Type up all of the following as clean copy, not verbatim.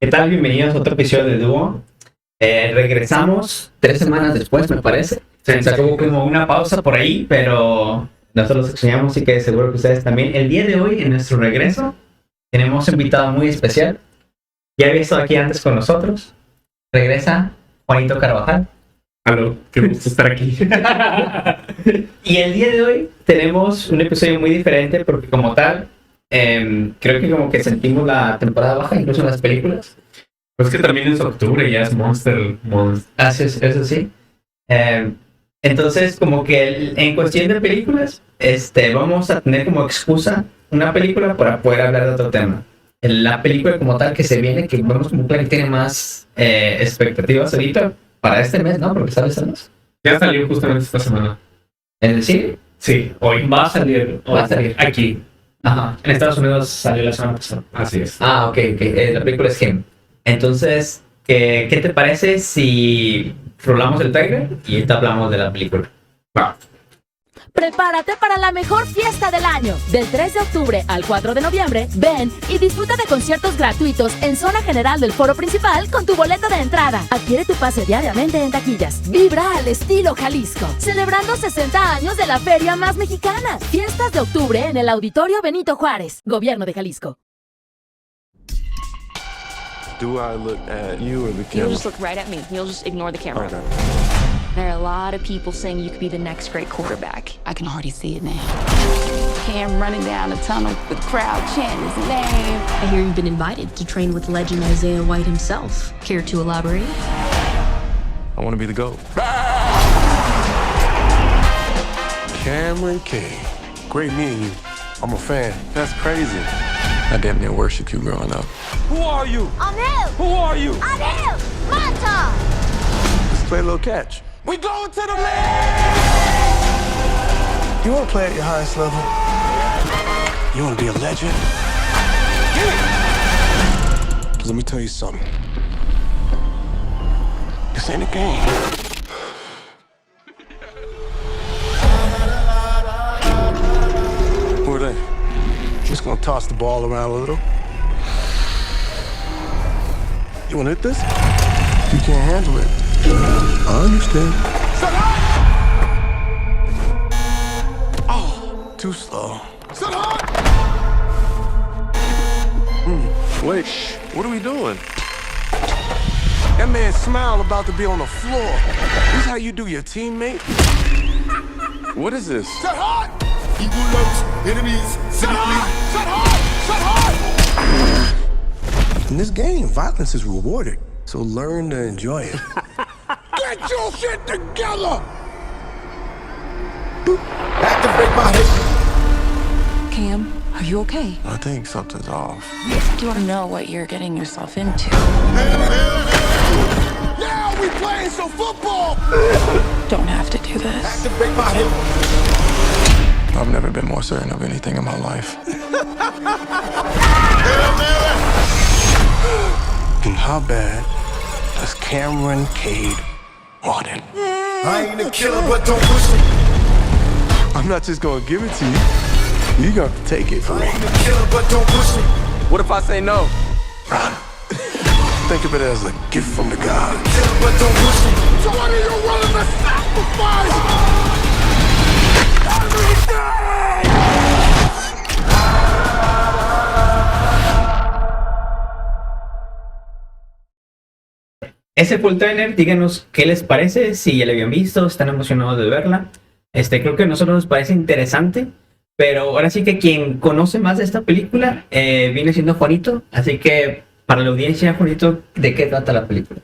¿Qué tal? Bienvenidos a otro episodio de Dúo. Regresamos 3 semanas después, me parece. Se sacó como una pausa por ahí, pero nosotros los extrañamos y que seguro que ustedes también. El día de hoy, en nuestro regreso, tenemos un invitado muy especial. Ya había estado aquí antes con nosotros. Regresa Juanito Carvajal. Aló, qué gusto estar aquí. Y el día de hoy tenemos un episodio muy diferente porque como tal, creo que como que sentimos la temporada baja, incluso en las películas. Pues que también es octubre, ya es Monster. Eso sí. Entonces, como que en cuestión de películas, vamos a tener como excusa una película para poder hablar de otro tema. La película como tal que se viene, que vemos como que tiene más expectativas ahorita para este mes, ¿no? Porque sale este mes. Ya salió justamente esta semana. ¿En el cine? Sí, hoy va a salir. Va a salir. Aquí. Ajá. En Estados Unidos salió la semana pasada. Así es. Ok. La película es Him. Entonces, ¿qué te parece si rolamos el trailer y ahorita hablamos de la película? Va. Prepárate para la mejor fiesta del año. Del 3 de octubre al 4 de noviembre, ven y disfruta de conciertos gratuitos en zona general del foro principal con tu boleto de entrada. Adquiere tu pase diariamente en taquillas. Vibra al estilo Jalisco, celebrando 60 años de la feria más mexicana. Fiestas de octubre en el Auditorio Benito Juárez, Gobierno de Jalisco. Do I look at you or the camera? You'll just look right at me. You'll just ignore the camera. Okay. There are a lot of people saying you could be the next great quarterback. I can already see it now. Cam running down the tunnel with the crowd chanting his name. I hear you've been invited to train with legend Isaiah White himself. Care to elaborate? I want to be the GOAT. Cameron King. Great meeting you. I'm a fan. That's crazy. I damn near worshiped you growing up. Who are you? I'm him. Who are you? I'm him. Manta. Let's play a little catch. We going to the league! You want to play at your highest level? You want to be a legend? Get it! 'Cause let me tell you something. This ain't a game. Who are they? Just gonna toss the ball around a little. You wanna hit this? You can't handle it. I understand. Oh, too slow. Wait, what are we doing? That man's smile about to be on the floor. This is how you do your teammate? What is this? Set hard! Equal loves, enemies, set hard! Set hard! Set hard! In this game, violence is rewarded, so learn to enjoy it. Get your shit together! Activate my hip. Cam, are you okay? I think something's off. Do you know what you're getting yourself into? Now we playing some football! Don't have to do this. Activate my hip. I've never been more certain of anything in my life. And how bad does Cameron Cade want it? I ain't a killer, but don't push it. I'm not just gonna give it to you. You got to take it from me. I ain't a killer, but don't push it. What if I say no? Run. Think of it as a gift from the God. Killer, but don't push it. So what are you willing to sacrifice? Everything! Ese fue el trailer. Díganos qué les parece, si ya la habían visto, están emocionados de verla. Creo que a nosotros nos parece interesante, pero ahora sí que quien conoce más de esta película viene siendo Juanito. Así que para la audiencia, Juanito, ¿de qué trata la película?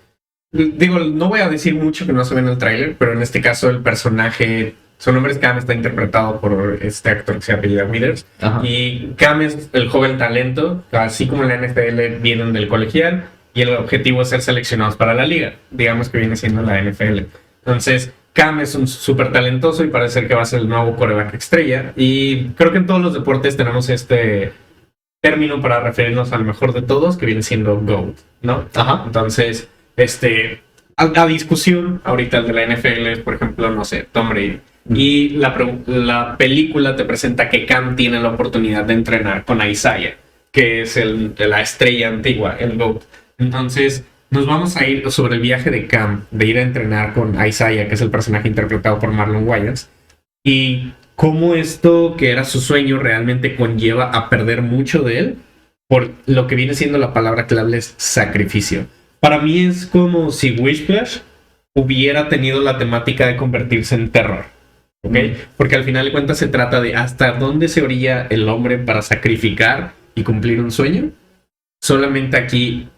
Digo, no voy a decir mucho que no se ve en el tráiler, pero en este caso el personaje, su nombre es Cam, está interpretado por este actor que se apellida Withers. Ajá. Y Cam es el joven talento, así como en la NFL vienen del colegial, y el objetivo es ser seleccionados para la liga, digamos que viene siendo la NFL. Entonces, Cam es un súper talentoso y parece ser que va a ser el nuevo quarterback estrella. Y creo que en todos los deportes tenemos este término para referirnos al mejor de todos, que viene siendo GOAT, ¿no? Ajá. Entonces, a discusión ahorita de la NFL es, por ejemplo, no sé, Tom Brady. Y la película te presenta que Cam tiene la oportunidad de entrenar con Isaiah, que es la estrella antigua, el GOAT. Entonces, nos vamos a ir sobre el viaje de Cam, de ir a entrenar con Isaiah, que es el personaje interpretado por Marlon Wayans, y cómo esto que era su sueño realmente conlleva a perder mucho de él por lo que viene siendo la palabra clave es sacrificio. Para mí es como si Whiplash hubiera tenido la temática de convertirse en terror, ¿ok? Porque al final de cuentas se trata de hasta dónde se orilla el hombre para sacrificar y cumplir un sueño. Solamente aquí,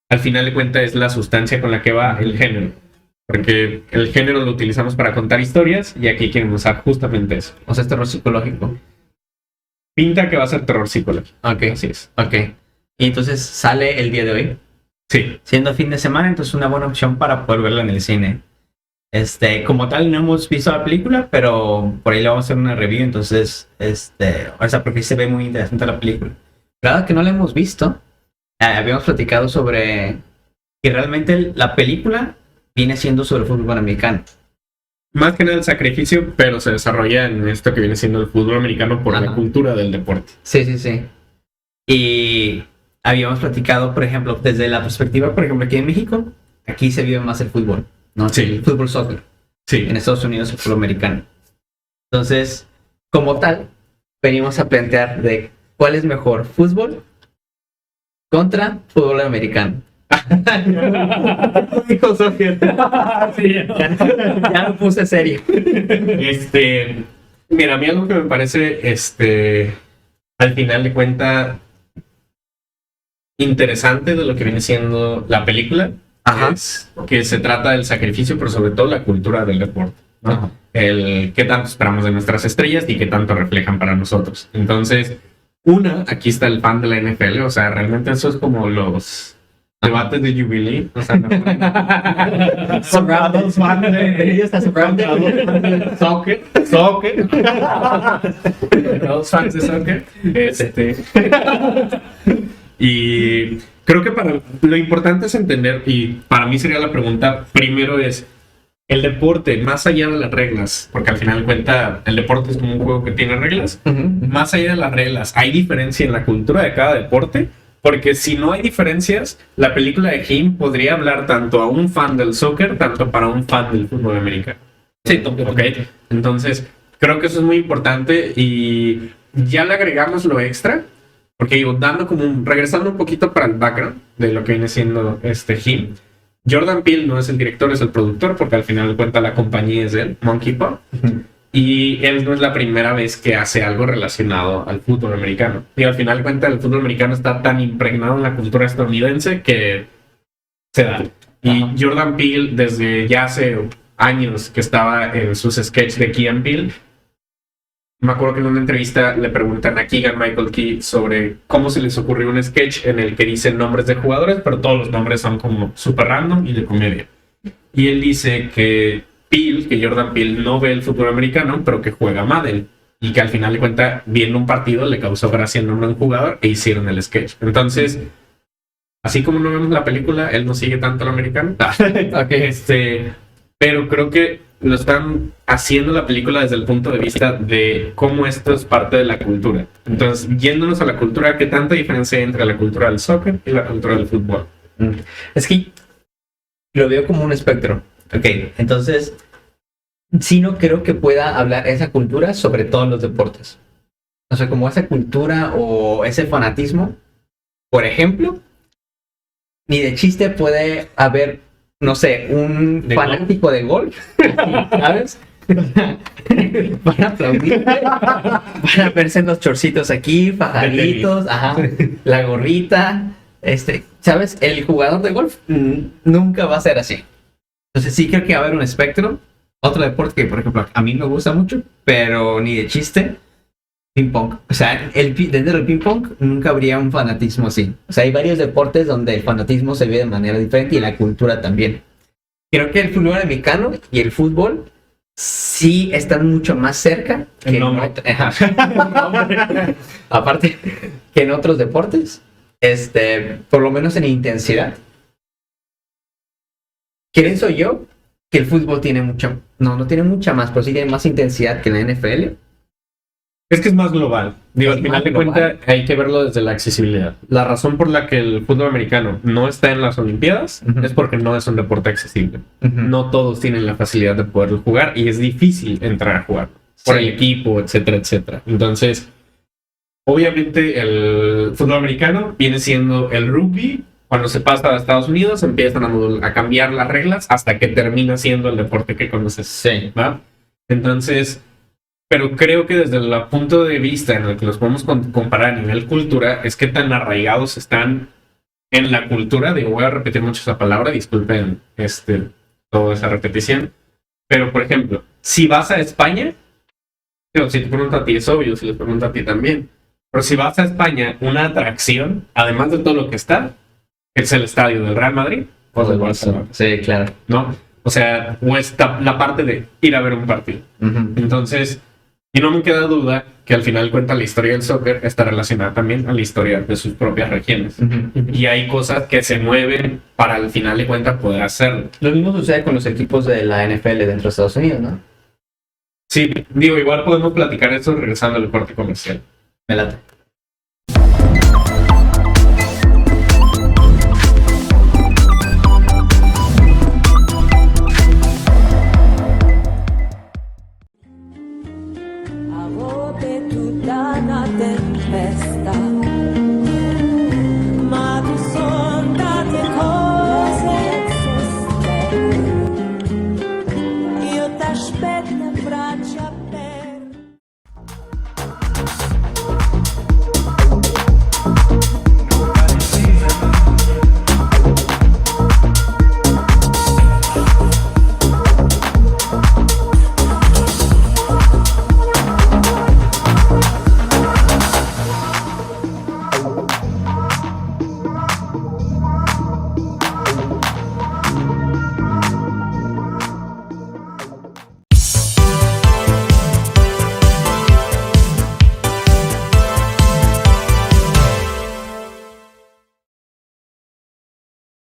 al final de cuentas, es la sustancia con la que va el género. Porque el género lo utilizamos para contar historias y aquí quieren usar justamente eso. O sea, es terror psicológico. Pinta que va a ser terror psicológico. Ok, Así es. ok. Y entonces sale el día de hoy. Sí. Siendo fin de semana, entonces una buena opción para poder verla en el cine. Como tal, no hemos visto la película, pero por ahí le vamos a hacer una review, entonces, o sea, porque se ve muy interesante la película. Claro que no la hemos visto. Habíamos platicado sobre que realmente la película viene siendo sobre el fútbol americano. Más que nada el sacrificio, pero se desarrolla en esto que viene siendo el fútbol americano por la cultura del deporte. Sí, sí, sí. Y habíamos platicado, por ejemplo, desde la perspectiva, por ejemplo, aquí en México, aquí se vive más el fútbol, ¿no? Sí. El fútbol soccer. Sí. En Estados Unidos el fútbol americano. Entonces, como tal, venimos a plantear de cuál es mejor, fútbol contra fútbol americano. Dijo soccer. Sí, Ya me puse serio. Mira, a mí algo que me parece, al final de cuentas, interesante de lo que viene siendo la película, es que se trata del sacrificio, pero sobre todo la cultura del deporte, ¿no? El qué tanto esperamos de nuestras estrellas y qué tanto reflejan para nosotros. Entonces, aquí está el fan de la NFL, o sea, realmente eso es como los debates de Jubilee, o sea, Surrounded. Soccer. Los fans de soccer. Y creo que para lo importante es entender, y para mí sería la pregunta, primero es el deporte, más allá de las reglas, porque al final de cuentas el deporte es como un juego que tiene reglas, más allá de las reglas, ¿hay diferencia en la cultura de cada deporte? Porque si no hay diferencias, la película de Him podría hablar tanto a un fan del soccer, tanto para un fan del fútbol americano. Sí, ¿ok? Entonces, creo que eso es muy importante y ya le agregamos lo extra, porque digo, regresando un poquito para el background de lo que viene siendo Him. Jordan Peele no es el director, es el productor, porque al final de cuentas la compañía es de él, Monkey Paw. Y él no es la primera vez que hace algo relacionado al fútbol americano. Y al final de cuentas el fútbol americano está tan impregnado en la cultura estadounidense que se da. Y Jordan Peele, desde ya hace años que estaba en sus sketches de Key and Peele, me acuerdo que en una entrevista le preguntan a Keegan Michael Key sobre cómo se les ocurrió un sketch en el que dicen nombres de jugadores, pero todos los nombres son como súper random y de comedia. Y él dice que Jordan Peele no ve el fútbol americano, pero que juega Madden. Y que al final de cuentas, viendo un partido, le causó gracia el nombre de un jugador e hicieron el sketch. Entonces, así como no vemos la película, él no sigue tanto al americano. Pero creo que lo están haciendo la película desde el punto de vista de cómo esto es parte de la cultura. Entonces, yéndonos a la cultura, ¿qué tanta diferencia hay entre la cultura del soccer y la cultura del fútbol? Es que lo veo como un espectro. Ok, entonces, sí no creo que pueda hablar esa cultura sobre todos los deportes. O sea, como esa cultura o ese fanatismo, por ejemplo, ni de chiste puede haber, no sé, un fanático de golf, ¿sabes? Van a aplaudir, van a verse en los chorcitos aquí, fajaditos, la gorrita, ¿sabes? El jugador de golf nunca va a ser así. Entonces sí creo que va a haber un espectro. Otro deporte que, por ejemplo, a mí me gusta mucho, pero ni de chiste, ping pong. O sea, dentro del ping pong nunca habría un fanatismo así. O sea, hay varios deportes donde el fanatismo se ve de manera diferente y la cultura también. Creo que el fútbol americano y el fútbol sí están mucho más cerca que aparte que en otros deportes, por lo menos en intensidad. Pienso yo que el fútbol tiene no tiene mucha más, pero sí tiene más intensidad que la NFL. Es que es más global. Digo, al final de cuentas hay que verlo desde la accesibilidad. La razón por la que el fútbol americano no está en las Olimpiadas es porque no es un deporte accesible. No todos tienen la facilidad de poderlo jugar y es difícil entrar a jugar por el equipo, etcétera, etcétera. Entonces, obviamente el fútbol americano viene siendo el rugby. Cuando se pasa a Estados Unidos empiezan a cambiar las reglas hasta que termina siendo el deporte que conoces. Sí. ¿Va? Entonces... Pero creo que desde el punto de vista en el que los podemos comparar a nivel cultura, es que tan arraigados están en la cultura. Digo, voy a repetir mucho esa palabra, disculpen toda esa repetición. Pero, por ejemplo, si vas a España, digo, si te pregunto a ti es obvio, si les pregunto a ti también. Pero si vas a España, una atracción, además de todo lo que está, es el estadio del Real Madrid o del Barcelona. Sí, claro. ¿No? O sea, o está la parte de ir a ver un partido. Entonces... Y no me queda duda que al final cuenta la historia del soccer está relacionada también a la historia de sus propias regiones. Y hay cosas que se mueven para al final de cuentas poder hacerlo. Lo mismo sucede con los equipos de la NFL dentro de Estados Unidos, ¿no? Sí, digo, igual podemos platicar eso regresando al corte comercial. Me late.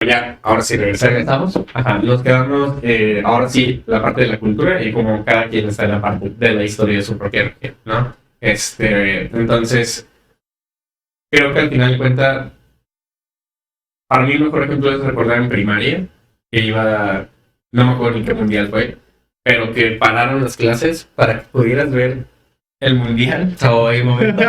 Ya, ahora sí regresamos. Ajá, nos quedamos, ahora sí, la parte de la cultura y como cada quien está en la parte de la historia de su propia región, ¿no? Entonces, creo que al final de cuentas, para mí el mejor ejemplo es recordar en primaria, que iba, no me acuerdo ni qué mundial fue, pero que pararon las clases para que pudieras ver el mundial. Soy momento.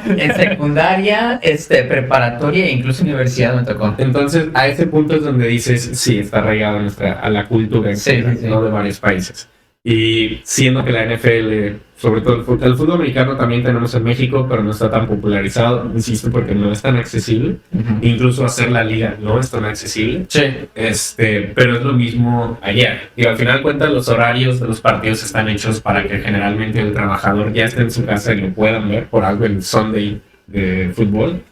En secundaria, preparatoria e incluso universidad me tocó. Entonces, a ese punto es donde dices, sí, está arraigado a la cultura en general, ¿no? De varios países. Y siendo que la NFL, sobre todo el fútbol americano también tenemos en México, pero no está tan popularizado, insisto, porque no es tan accesible. Incluso hacer la liga no es tan accesible. Sí. Pero es lo mismo allá. Y al final cuentas, los horarios de los partidos están hechos para que generalmente el trabajador ya esté en su casa y lo puedan ver por algo el Sunday de fútbol.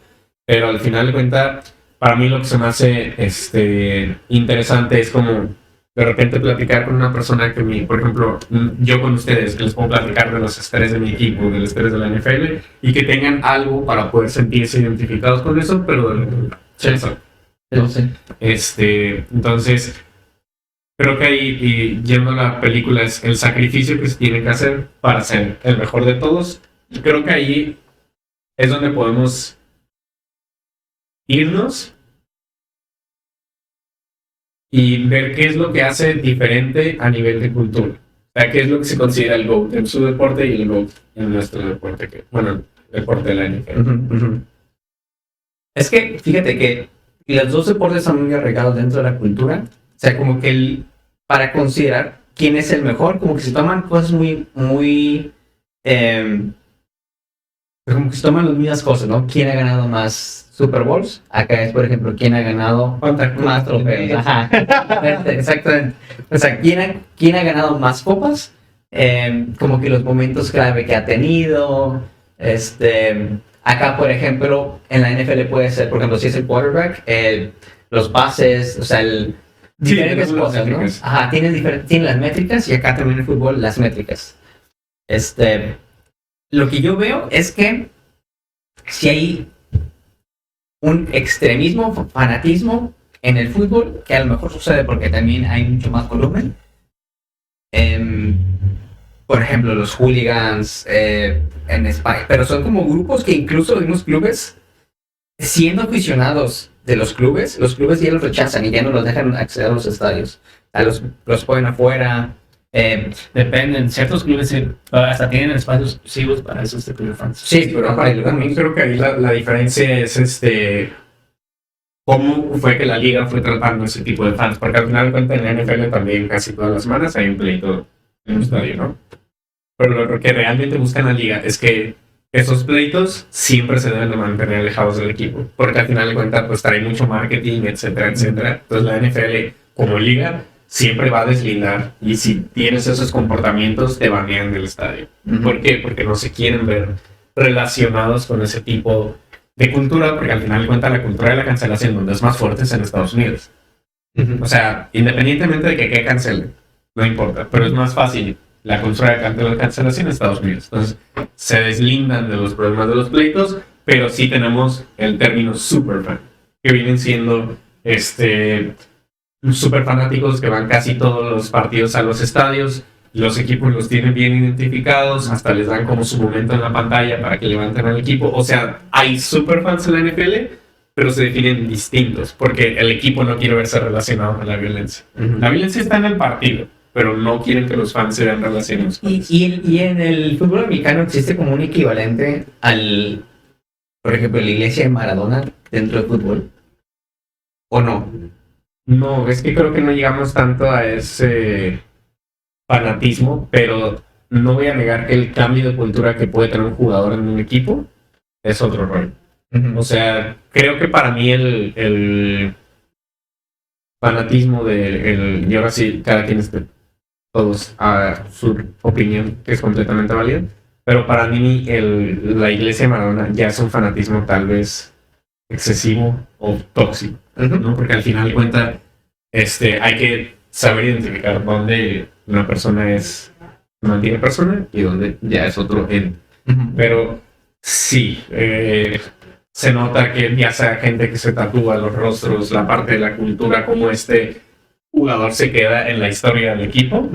Pero al final de cuentas, para mí lo que se me hace interesante es como de repente platicar con una persona que por ejemplo, yo con ustedes, que les puedo platicar de los estrés de mi equipo, del estrés de la NFL, y que tengan algo para poder sentirse identificados con eso, pero entonces, creo que ahí, y yendo a la película, es el sacrificio que se tiene que hacer para ser el mejor de todos. Y creo que ahí es donde podemos irnos y ver qué es lo que hace diferente a nivel de cultura. O sea, qué es lo que se considera el GOAT en su deporte y el GOAT en nuestro deporte, el deporte de la NFL. Es que, fíjate que los dos deportes están muy arraigados dentro de la cultura. O sea, como que para considerar quién es el mejor, como que se toman cosas muy como que se toman las mismas cosas, ¿no? ¿Quién ha ganado más Super Bowls? Acá es, por ejemplo, ¿quién ha ganado más trofeos? Ajá. Exactamente. O sea, ¿quién ha ganado más copas? Como que los momentos clave que ha tenido. Acá, por ejemplo, en la NFL puede ser, por ejemplo, si es el quarterback, los pases, o sea, diferentes cosas, ¿no? Ajá, tiene las métricas y acá también en el fútbol las métricas. Lo que yo veo es que si hay un extremismo, fanatismo en el fútbol, que a lo mejor sucede porque también hay mucho más volumen, por ejemplo, los hooligans en España, pero son como grupos que incluso en los clubes, siendo aficionados de los clubes ya los rechazan y ya no los dejan acceder a los estadios. Los ponen afuera. Dependen, ciertos clubes hasta tienen espacios exclusivos para esos tipos de fans. Sí, pero También creo que ahí la diferencia es cómo fue que la liga fue tratando ese tipo de fans, porque al final de cuentas en la NFL también casi todas las semanas hay un pleito en un estadio, ¿no? Pero lo que realmente busca la liga es que esos pleitos siempre se deben de mantener alejados del equipo, porque al final de cuentas pues trae mucho marketing, etcétera, etcétera. Entonces la NFL como liga siempre va a deslindar, y si tienes esos comportamientos te banean del estadio. ¿Por qué? Porque no se quieren ver relacionados con ese tipo de cultura, porque al final de cuentas la cultura de la cancelación donde es más fuerte es en Estados Unidos. O sea, independientemente de que cancelen, no importa, pero es más fácil la cultura de la cancelación en Estados Unidos. Entonces se deslindan de los problemas de los pleitos, pero sí tenemos el término superfan, que vienen siendo super fanáticos que van casi todos los partidos a los estadios. Los equipos los tienen bien identificados, hasta les dan como su momento en la pantalla para que levanten al equipo. O sea, hay superfans en la NFL, pero se definen distintos, porque el equipo no quiere verse relacionado con la violencia. La violencia está en el partido, pero no quieren que los fans se vean relacionados con eso. Y en el fútbol americano existe como un equivalente al, por ejemplo, la iglesia de Maradona dentro del fútbol, ¿o no? No, es que creo que no llegamos tanto a ese fanatismo, pero no voy a negar que el cambio de cultura que puede tener un jugador en un equipo es otro rol. O sea, creo que para mí el fanatismo y ahora sí, cada quien todos a su opinión, que es completamente válida, pero para mí la iglesia de Maradona ya es un fanatismo tal vez excesivo o tóxico, ¿no? Porque al final de cuentas hay que saber identificar dónde una persona mantiene persona y dónde ya es otro ente. Pero sí, se nota que ya sea gente que se tatúa los rostros, la parte de la cultura, como jugador se queda en la historia del equipo,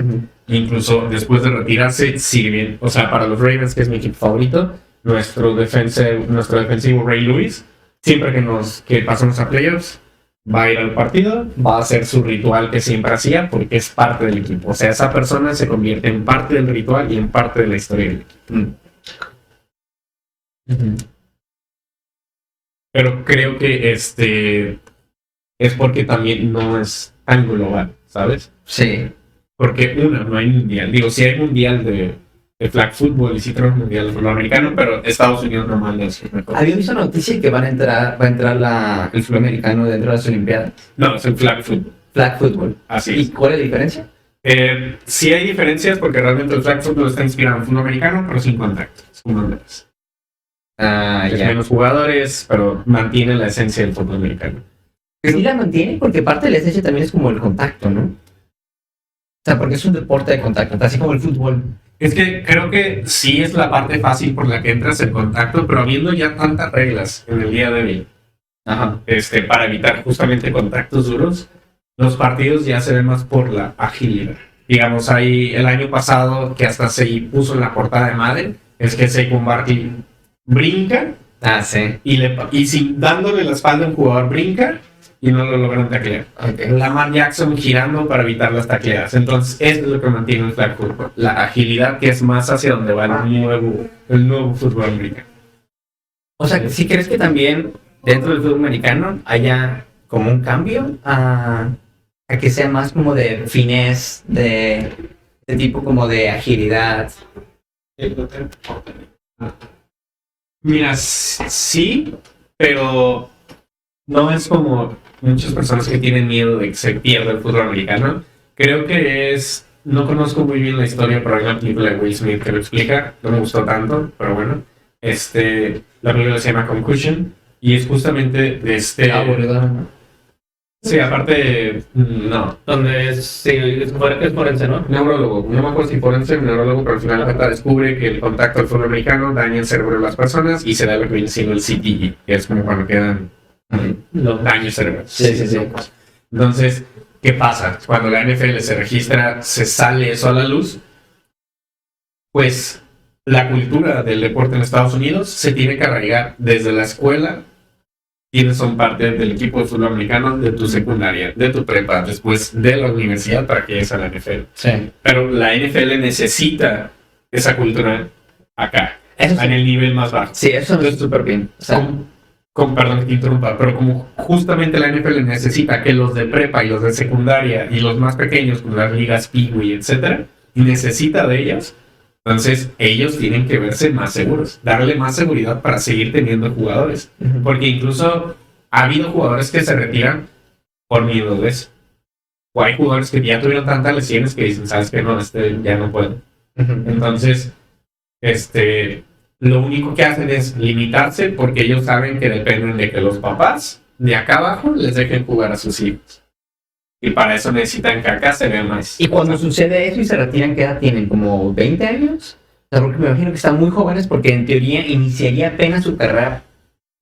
incluso después de retirarse sigue bien. O sea, para los Ravens, que es mi equipo favorito, nuestro defensivo Ray Lewis, siempre que pasamos a playoffs, va a ir al partido, va a hacer su ritual que siempre hacía, porque es parte del equipo. O sea, esa persona se convierte en parte del ritual y en parte de la historia del equipo. Pero creo que es porque también no es tan global, ¿sabes? Sí. Porque no hay mundial. Digo, sí hay mundial de flag football y sí tenemos mundial de fútbol americano, pero Estados Unidos no manda eso. Había visto noticia que va a entrar el fútbol americano dentro de las Olimpiadas. No, es el flag football. Flag football. Así ¿Y es. cuál es la diferencia? Sí hay diferencias, porque realmente el flag football está inspirado en fútbol americano, pero sin contacto. Es menos jugadores, pero mantiene la esencia del fútbol americano. Sí la mantiene, porque parte de la esencia también es como el contacto, ¿no? O sea, porque es un deporte de contacto, así como el fútbol. Es que creo que sí es la parte fácil por la que entras en contacto, pero habiendo ya tantas reglas en el día de hoy, para evitar justamente contactos duros, los partidos ya se ven más por la agilidad. Digamos, hay el año pasado que hasta se puso en la portada de Madden, es que Saquon Barkley brinca, sí. y sin dándole la espalda a un jugador brinca y no lo logran taclear. Lamar Jackson girando para evitar las tacleadas. Entonces, eso es lo que mantiene el flag football. La agilidad, que es más hacia donde va el nuevo fútbol americano. O sea, ¿sí crees que también dentro del fútbol americano haya como un cambio a que sea más como de finesse, de tipo como de agilidad? Mira, sí, pero no es como muchas personas que tienen miedo de que se pierda el fútbol americano. Creo que no conozco muy bien la historia, pero hay una película de Will Smith que lo explica. No me gustó tanto, pero bueno. La película se llama Concussion y es justamente de Aburrido. Sí, aparte, no. Donde es forense, ¿no? Neurólogo, no me acuerdo si forense o neurólogo, pero al final la gente descubre que el contacto del fútbol americano daña el cerebro de las personas y se da lo que viene siendo el CTE, que es como cuando quedan daños cerebrales. Sí. Entonces, ¿qué pasa? Cuando la NFL se registra, se sale eso a la luz pues la cultura del deporte en Estados Unidos se tiene que arraigar desde la escuela. Quienes son parte del equipo de fútbol americano, de tu secundaria, de tu prepa, después de la universidad para que llegues a la NFL. Sí. Pero la NFL necesita esa cultura acá, Eso sí. en el nivel más bajo. Sí, eso es súper bien. O sea, Perdón que te interrumpa, pero como justamente la NFL necesita que los de prepa y los de secundaria y los más pequeños, como las ligas Pee-wee, etcétera, necesita de ellos, entonces ellos tienen que verse más seguros, darle más seguridad para seguir teniendo jugadores. Porque incluso ha habido jugadores que se retiran por miedo de eso. O hay jugadores que ya tuvieron tantas lesiones que dicen, ¿sabes qué? No, ya no puedo. Entonces, lo único que hacen es limitarse porque ellos saben que dependen de que los papás de acá abajo les dejen jugar a sus hijos. Y para eso necesitan que acá se vea más. y cuando sucede eso y se retiran, ¿qué edad tienen? ¿Como 20 años? O sea, porque me imagino que están muy jóvenes porque en teoría iniciaría apenas su carrera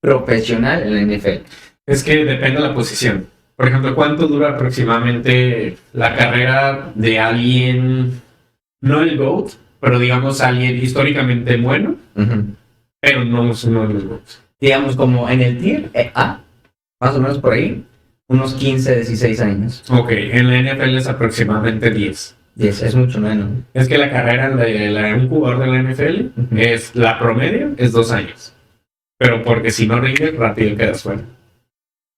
profesional en la NFL. Es que depende de la posición. Por ejemplo, ¿cuánto dura aproximadamente la carrera de alguien, no el GOAT, pero digamos alguien históricamente bueno, pero no es uno de los GOATs? Digamos como en el tier A, más o menos por ahí, unos 15, 16 años. Ok, en la NFL es aproximadamente 10. 10, es mucho menos. Es que la carrera de un jugador de la NFL es la promedio, es 2 años. Pero porque si no rindes, rápido quedas fuera.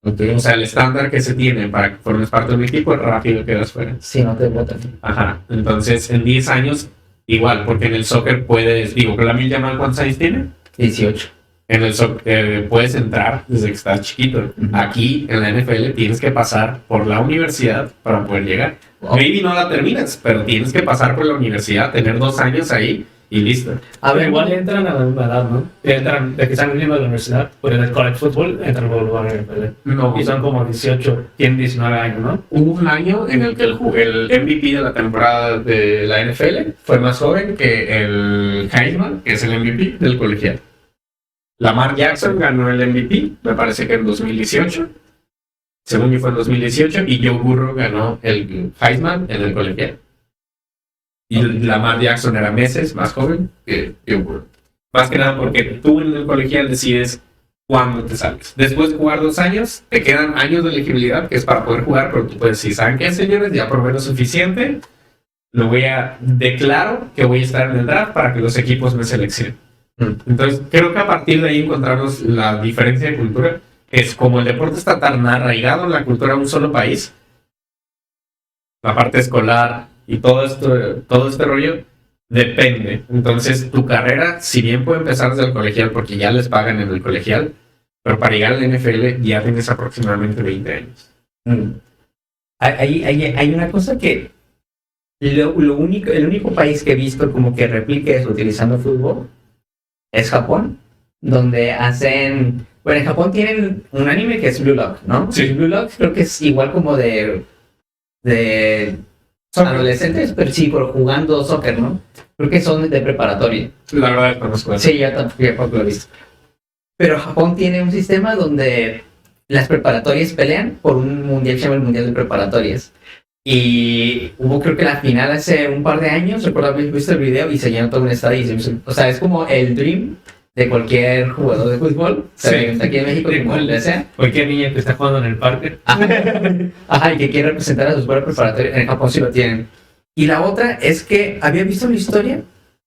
Okay. O sea, el estándar que se tiene para que formes parte de un equipo, rápido quedas fuera. Sí, no te votan. Ajá. Entonces, en 10 años, igual, porque en el soccer puedes, Lamine Yamal, ¿cuántos años tiene? 18. En el soccer puedes entrar desde que estás chiquito. Aquí, en la NFL, tienes que pasar por la universidad para poder llegar. Maybe no la terminas, pero tienes que pasar por la universidad, tener 2 años ahí y listo. A ver, igual entran a la misma edad, ¿no? Entran, de que están viniendo de la universidad, por el college football, entran por lugar en el NFL. No. Y son como 18, tienen 19 años, ¿no? Hubo un año en el que el MVP de la temporada de la NFL fue más joven que el Heisman, que es el MVP del colegial. Lamar Jackson ganó el MVP, me parece que en 2018. Según yo fue en 2018. Y Joe Burrow ganó el Heisman en el colegial. Y Lamar Jackson era meses más joven que Joe Burrow. Más que nada porque tú en el colegial decides cuándo te sales. Después de jugar 2 años, te quedan años de elegibilidad, que es para poder jugar, pero tú puedes decir, ¿saben qué, señores? Ya probé lo suficiente. Declaro que voy a estar en el draft para que los equipos me seleccionen. Entonces, creo que a partir de ahí encontramos la diferencia de cultura. Es como el deporte está tan arraigado en la cultura de un solo país, la parte escolar y todo este rollo, depende. Entonces, tu carrera, si bien puede empezar desde el colegial, porque ya les pagan en el colegial, pero para llegar a la NFL ya tienes aproximadamente 20 años. Hay una cosa que el único país que he visto como que replique eso utilizando fútbol es Japón, donde hacen... Bueno, en Japón tienen un anime que es Blue Lock, ¿no? Sí. Blue Lock creo que es igual como de adolescentes, pero sí, pero jugando soccer, ¿no? Creo que son de preparatoria. La verdad, conozco eso. Sí, yo tampoco lo he visto. Pero Japón tiene un sistema donde las preparatorias pelean por un mundial que se llama el Mundial de Preparatorias. Y hubo, creo que la final hace un par de años, recuerdo haber visto el video y se llenó todo un estadio. O sea, es como el dream de cualquier jugador de fútbol. Sí. Aquí en México, como le sea. Cualquier niña que está jugando en el parque. Ajá, y que quiere representar a su escuela preparatoria. En Japón sí lo tienen. Y la otra es que había visto una historia,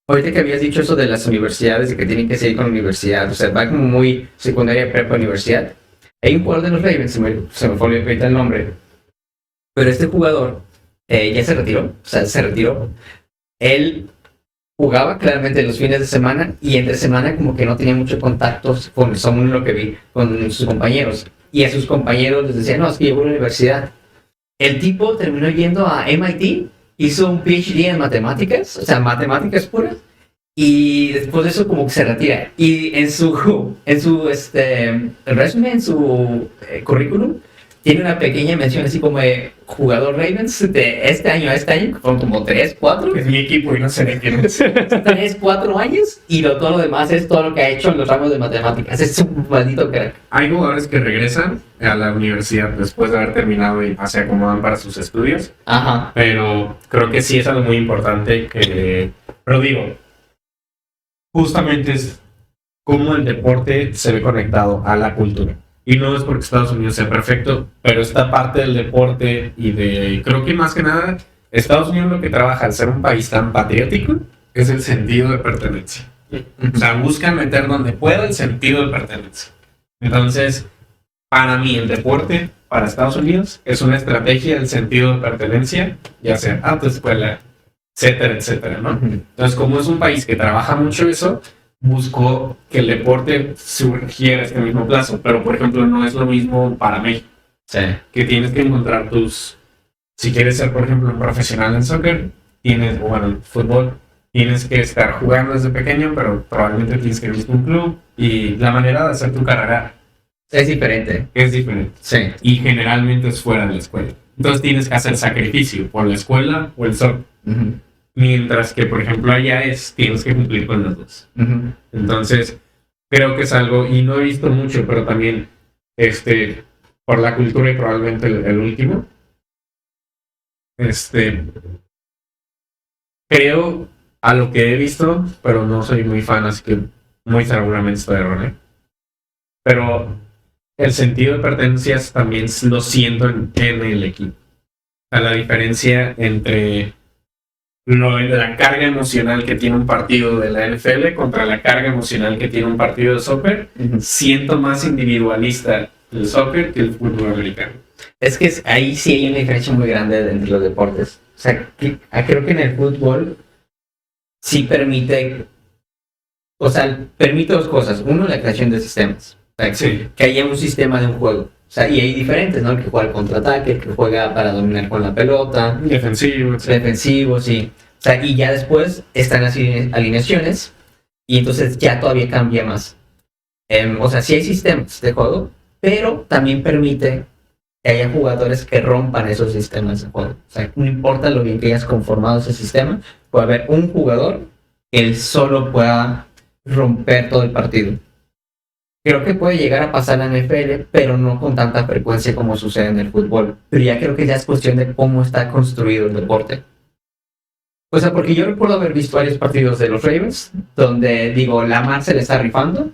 ahorita que habías dicho eso de las universidades, de que tienen que seguir con la universidad. O sea, va como muy secundaria, prepa, universidad. Hay un jugador de los Ravens, se me fue ahorita el nombre. Pero este jugador ya se retiró, o sea, se retiró. Él jugaba claramente los fines de semana y entre semana como que no tenía mucho contacto, según lo que vi, con sus compañeros. Y a sus compañeros les decía, no, es que yo voy a la universidad. El tipo terminó yendo a MIT, hizo un PhD en matemáticas, o sea, matemáticas puras. Y después de eso como que se retira. Y en su resumen, en su currículum, tiene una pequeña mención así como de jugador Ravens de este año a este año, que fueron como 3, 4. Es mi equipo y no sé de quién es. 3, 4 años y todo lo demás es todo lo que ha hecho en los ramos de matemáticas. Es un maldito crack. Hay jugadores que regresan a la universidad después de haber terminado y se acomodan para sus estudios. Ajá. Pero creo que sí es algo muy importante que... Pero digo, justamente es cómo el deporte se ve conectado a la cultura. Y no es porque Estados Unidos sea perfecto, pero esta parte del deporte creo que más que nada, Estados Unidos lo que trabaja al ser un país tan patriótico es el sentido de pertenencia. O sea, buscan meter donde pueda el sentido de pertenencia. Entonces, para mí el deporte, para Estados Unidos, es una estrategia del sentido de pertenencia, ya sea a tu escuela, etcétera, etcétera, ¿no? Entonces, como es un país que trabaja mucho eso, buscó que el deporte surgiera a este mismo plazo, pero por ejemplo no es lo mismo para México, que tienes que encontrar si quieres ser por ejemplo un profesional en soccer, en fútbol, tienes que estar jugando desde pequeño, pero probablemente tienes que ir a un club y la manera de hacer tu carrera Es diferente. es diferente. Sí. Y generalmente es fuera de la escuela. Entonces tienes que hacer sacrificio por la escuela o el soccer. Mientras que, por ejemplo, allá tienes que cumplir con los dos. Entonces, creo que es algo, y no he visto mucho, pero también, por la cultura y probablemente el último, creo a lo que he visto, pero no soy muy fan, así que muy seguramente estoy erróneo. Pero el sentido de pertenencia también lo siento en el equipo. O sea, la diferencia entre la carga emocional que tiene un partido de la NFL contra la carga emocional que tiene un partido de soccer, siento más individualista el soccer que el fútbol americano. Es que ahí sí hay una diferencia muy grande entre los deportes. O sea, creo que en el fútbol sí permite dos cosas. Uno, la creación de sistemas. O sea, Sí. que haya un sistema de un juego. O sea, y hay diferentes, ¿no? El que juega al contraataque, el que juega para dominar con la pelota. Defensivo, etc. Defensivo, sí. O sea, y ya después están las alineaciones y entonces ya todavía cambia más. O sea, sí hay sistemas de juego, pero también permite que haya jugadores que rompan esos sistemas de juego. O sea, no importa lo bien que hayas conformado ese sistema, puede haber un jugador que él solo pueda romper todo el partido. Creo que puede llegar a pasar en la NFL, pero no con tanta frecuencia como sucede en el fútbol. Pero ya creo que ya es cuestión de cómo está construido el deporte. O sea, porque yo recuerdo haber visto varios partidos de los Ravens, donde, Lamar se le está rifando.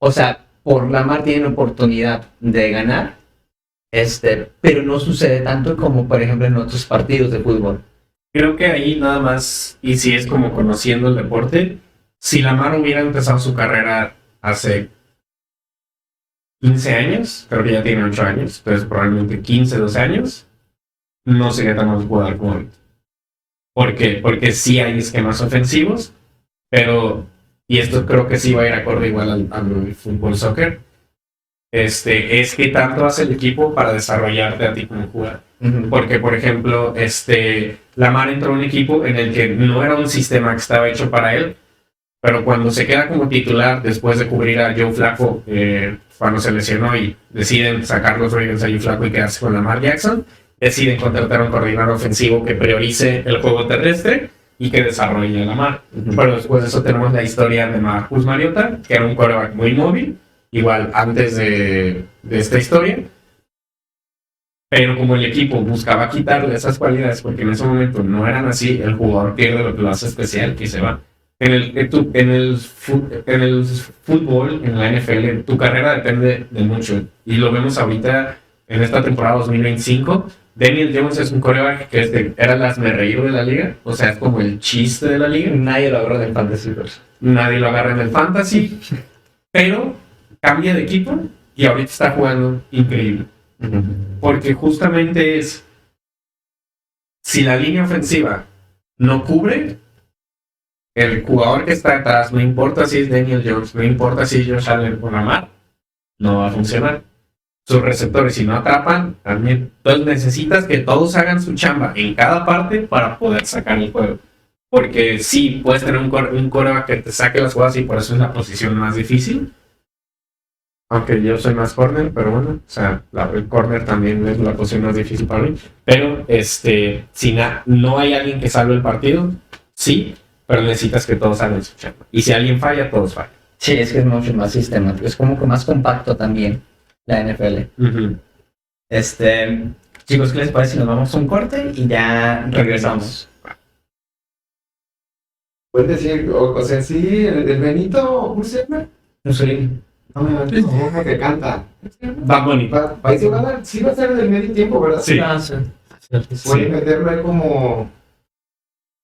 O sea, por Lamar tienen oportunidad de ganar, pero no sucede tanto como, por ejemplo, en otros partidos de fútbol. Creo que ahí nada más, y si es como conociendo el deporte, si Lamar hubiera empezado su carrera hace 15 años, creo que ya tiene 8 años, entonces probablemente 15, 12 años, no sería tan mal jugador como ahorita. ¿Por qué? Porque sí hay esquemas ofensivos, pero, y esto creo que sí va a ir acorde igual al fútbol soccer, es que tanto hace el equipo para desarrollarte a ti como jugador. Porque, por ejemplo, Lamar entró a un equipo en el que no era un sistema que estaba hecho para él, pero cuando se queda como titular, después de cubrir a Joe Flacco, cuando se lesionó y deciden sacar los Ravens a Joe Flacco y quedarse con Lamar Jackson, deciden contratar a un coordinador ofensivo que priorice el juego terrestre y que desarrolle a Lamar. Pero después de eso tenemos la historia de Marcus Mariota, que era un quarterback muy móvil, igual antes de esta historia. Pero como el equipo buscaba quitarle esas cualidades, porque en ese momento no eran así, el jugador pierde lo que lo hace especial y se va. En el fútbol, en la NFL, tu carrera depende de mucho. Y lo vemos ahorita en esta temporada 2025. Daniel Jones es un quarterback que era el hazmerreír de la liga. O sea, es como el chiste de la liga. Nadie lo agarra en el fantasy. Nadie lo agarra en el fantasy. Pero cambia de equipo y ahorita está jugando increíble. Porque justamente si la línea ofensiva no cubre, el jugador que está atrás, no importa si es Daniel Jones, no importa si es Josh Allen o Lamar, no va a funcionar. Sus receptores, si no atrapan, también. Entonces necesitas que todos hagan su chamba en cada parte para poder sacar el juego. Porque sí, puedes tener un quarterback que te saque las jugadas y por eso es la posición más difícil. Aunque yo soy más corner, pero bueno, o sea, el corner también es la posición más difícil para mí. Pero si no hay alguien que salve el partido, sí, pero necesitas que todos hagan su chamba. Y si alguien falla, todos fallan. Sí, es que es mucho más sistemático, es como que más compacto también la NFL. Chicos, ¿qué les parece si nos vamos a un corte y ya regresamos? Puedes decir, o sea, sí, el Benito, ¿cómo se llama? Mussolini. No me acuerdo cómo que canta. Bad Bunny. Sí va a ser del medio tiempo, ¿verdad? Sí. Pueden meterlo ahí como...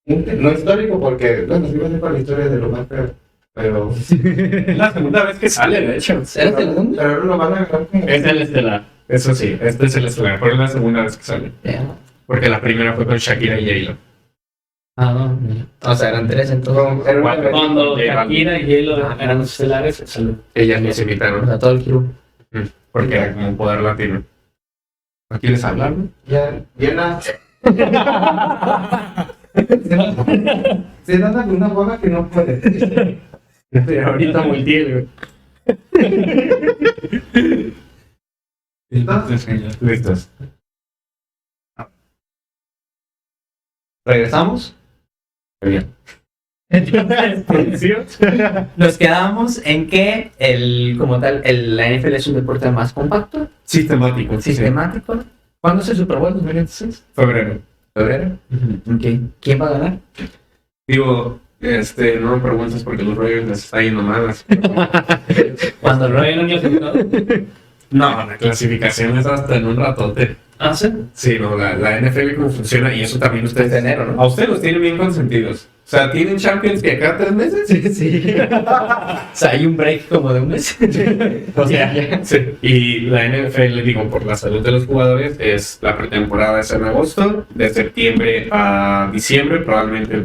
No histórico, porque, bueno, sí va a ser para la historia de lo más feo. Pero... Es la segunda vez que sale, de hecho. Pero lo van a agarrar como... Es el estelar. Eso sí, este es el estelar, pero es la segunda vez que sale. Porque la primera fue con Shakira y J-Lo. O sea, eran 3 entonces. Cuando Shakira y J-Lo eran los estelares, salió. Ellas nos invitaron. O sea, todo el club. Porque era como un poder latino. ¿No quieres hablar? Ya, llena. Se nota con una boca que no puede. Ahorita volteé, Listos. ¿Regresamos? Muy bien. Nos quedamos en que como tal, la NFL es un deporte más compacto, Sistemático. sistemático. ¿Cuándo es el Super Bowl? ¿2016? Febrero. ¿Febrero? Ok. ¿Quién va a ganar? Digo, no me preguntes porque los Ravens les está yendo malas. Cuando el ¿Todavía no han clasificado? No, la clasificación es hasta en un ratote. ¿Ah, sí? Sí, no, la NFL cómo funciona y eso también ustedes... de enero, ¿no? A ustedes los tienen bien consentidos. O sea, ¿tienen Champions que cada 3 meses? Sí. O sea, hay un break como de un mes. O sea, sí. Y la NFL, digo, por la salud de los jugadores, la pretemporada es en agosto, de septiembre a diciembre, probablemente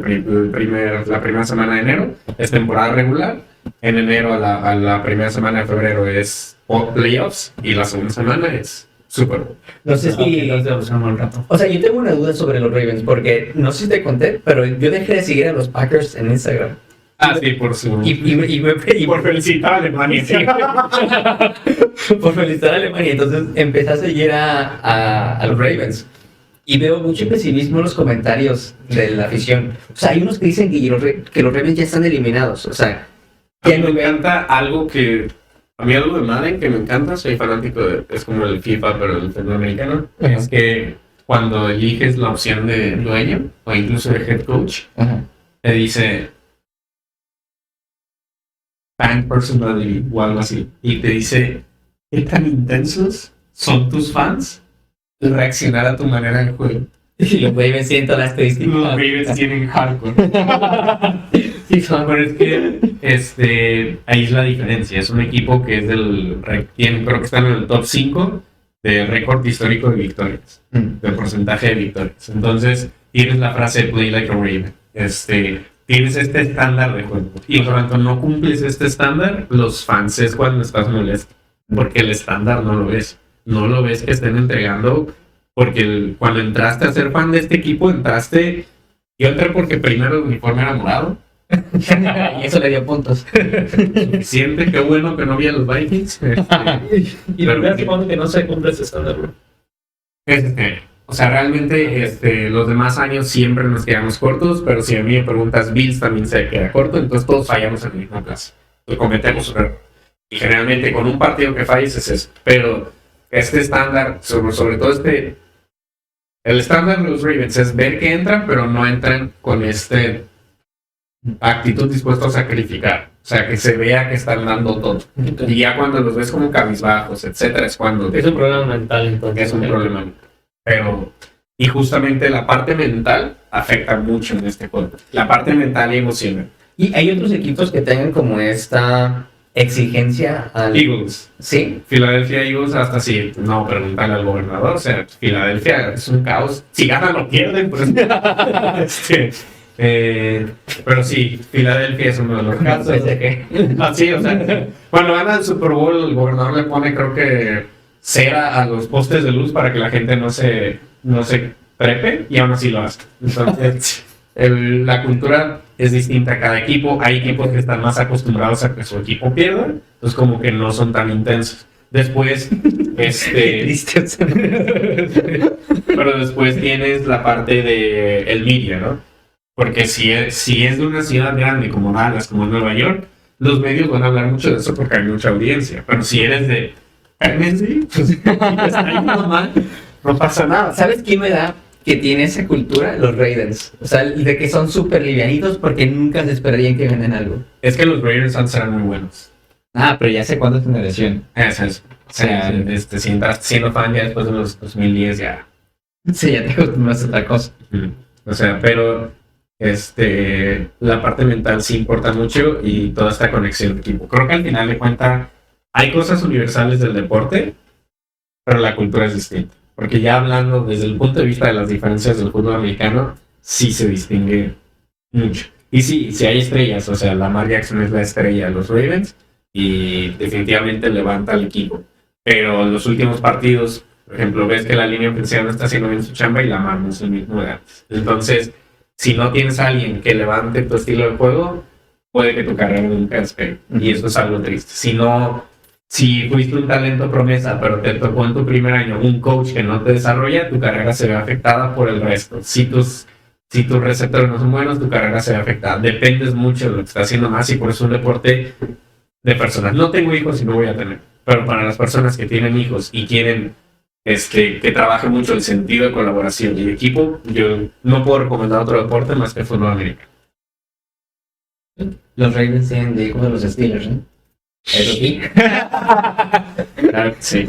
la primera semana de enero, es temporada regular. En enero a la primera semana de febrero es playoffs y la segunda semana es Super Bowl. No sé si... O sea, yo tengo una duda sobre los Ravens, porque no sé si te conté, pero yo dejé de seguir a los Packers en Instagram. Ah, sí, por su... Y por felicitar a Alemania. Por felicitar a Alemania. Entonces empecé a seguir a los Ravens. Y veo mucho pesimismo en los comentarios de la afición. O sea, hay unos que dicen que los Ravens ya están eliminados. O sea, a mí me encanta algo que... A mí algo de Madden que me encanta, soy fanático es como el FIFA, pero el fútbol americano, es que cuando eliges la opción de dueño o incluso de head coach, te dice fan personality o algo así, y te dice qué tan intensos son tus fans al reaccionar a tu manera de juego. Y los Ravens tienen toda la estadística. Los Ravens tienen hardcore. Sí, pero es que ahí es la diferencia. Es un equipo que es creo que están en el top 5 de récord histórico de victorias, de porcentaje de victorias. Entonces, tienes la frase play like a Raven. Tienes este estándar de juego. Y cuando no cumples este estándar, los fans es cuando estás molesto. Porque el estándar no lo ves. No lo ves que estén entregando. Porque cuando entraste a ser fan de este equipo, yo entré porque primero el uniforme era morado. Y eso le dio puntos. Suficiente, qué bueno que no vi a los Vikings. Y la verdad supongo que no se cumple ese estándar, bro. O sea, realmente los demás años siempre nos quedamos cortos, pero si a mí me preguntas, Bills también se queda corto, entonces todos fallamos en el mismo caso. Cometemos un error. Y generalmente con un partido que falles es eso. Pero este estándar, sobre todo el estándar de los Ravens es ver que entran, pero no entran con actitud dispuesta a sacrificar. O sea, que se vea que están dando todo. Y ya cuando los ves como cabizbajos, etcétera, es cuando... Es un problema mental, entonces. Es un problema. Y justamente la parte mental afecta mucho en este juego. La parte mental y emocional. Y hay otros equipos que tengan como esta exigencia al... Eagles. Sí. Philadelphia Eagles, hasta si no preguntarle al gobernador. O sea, Filadelfia es un caos. Si ganan o pierden, pues... pero sí, Filadelfia es uno de los casos. Sí, o sea, cuando gana el Super Bowl, el gobernador le pone, creo que, cera a los postes de luz para que la gente no se trepe, y aún así lo hace. Entonces, la cultura es distinta a cada equipo. Hay equipos que están más acostumbrados a que su equipo pierda, entonces como que no son tan intensos. Después, pero después tienes la parte de el media, ¿no? Porque si es de una ciudad grande como Dallas, como Nueva York, los medios van a hablar mucho de eso porque hay mucha audiencia. Pero si eres de Tennessee, pues te está yendo mal, no pasa nada. ¿Sabes quién me da que tiene esa cultura los Raiders. O sea, de que son súper livianitos porque nunca se esperarían que ganen algo. Es que los Raiders antes eran muy buenos. Ah, pero ya sé cuándo es una lesión. Eso es. O sea, si entraste siendo fan ya después de los 2010 ya. Sí, ya te acostumbras a otra cosa. O sea, pero la parte mental sí importa mucho y toda esta conexión de equipo. Creo que al final de cuentas hay cosas universales del deporte, pero la cultura es distinta. Porque ya hablando desde el punto de vista de las diferencias del fútbol americano, sí se distingue mucho. Y sí hay estrellas, o sea, Lamar Jackson es la estrella de los Ravens y definitivamente levanta al equipo. Pero los últimos partidos, por ejemplo, ves que la línea ofensiva no está haciendo bien su chamba y Lamar no es el mismo de antes. Entonces, si no tienes a alguien que levante tu estilo de juego, puede que tu carrera nunca despegue. Y eso es algo triste. Si fuiste un talento promesa, pero te tocó en tu primer año un coach que no te desarrolla, tu carrera se ve afectada por el resto. Si tus receptores no son buenos, tu carrera se ve afectada. Dependes mucho de lo que estás haciendo más y por eso es un deporte de personas. No tengo hijos y no voy a tener. Pero para las personas que tienen hijos y quieren que trabaje mucho el sentido de colaboración y de equipo, yo no puedo recomendar otro deporte más que el fútbol americano. Los Ravens tienen de hijos de los Steelers, ¿no? Eso sí. Claro que sí.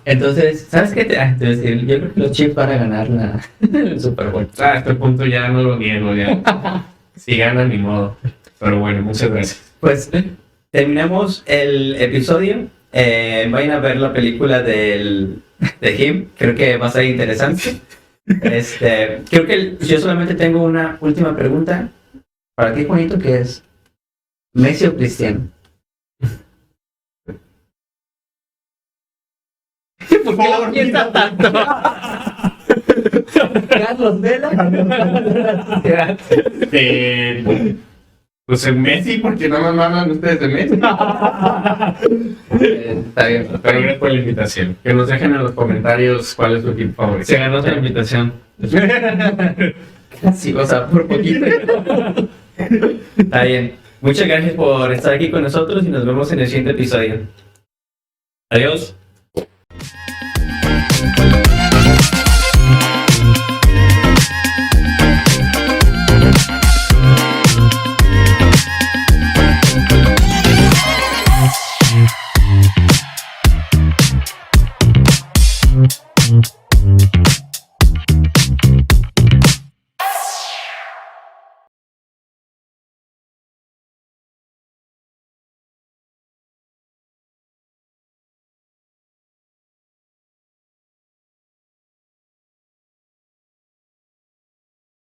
Entonces, ¿sabes qué te voy a decir? Yo creo que los Chiefs van a ganar el Super Bowl. A este punto ya no lo niego, ya. Si ganan, ni modo. Pero bueno, muchas gracias. Pues terminamos el episodio. Vayan a ver la película de Him. Creo que va a ser interesante. Creo que yo solamente tengo una última pregunta. Para ti, Juanito, que es ¿Messi o Cristiano? ¿Por qué la piensa tanto? Carlos Vela. Pues el Messi, porque no me mandan ustedes de Messi. Está bien. Pero gracias por la invitación. Que nos dejen en los comentarios cuál es su equipo favorito. Se ganó otra invitación. Sí, o sea, por poquito. Está bien. Muchas gracias por estar aquí con nosotros y nos vemos en el siguiente episodio. Adiós.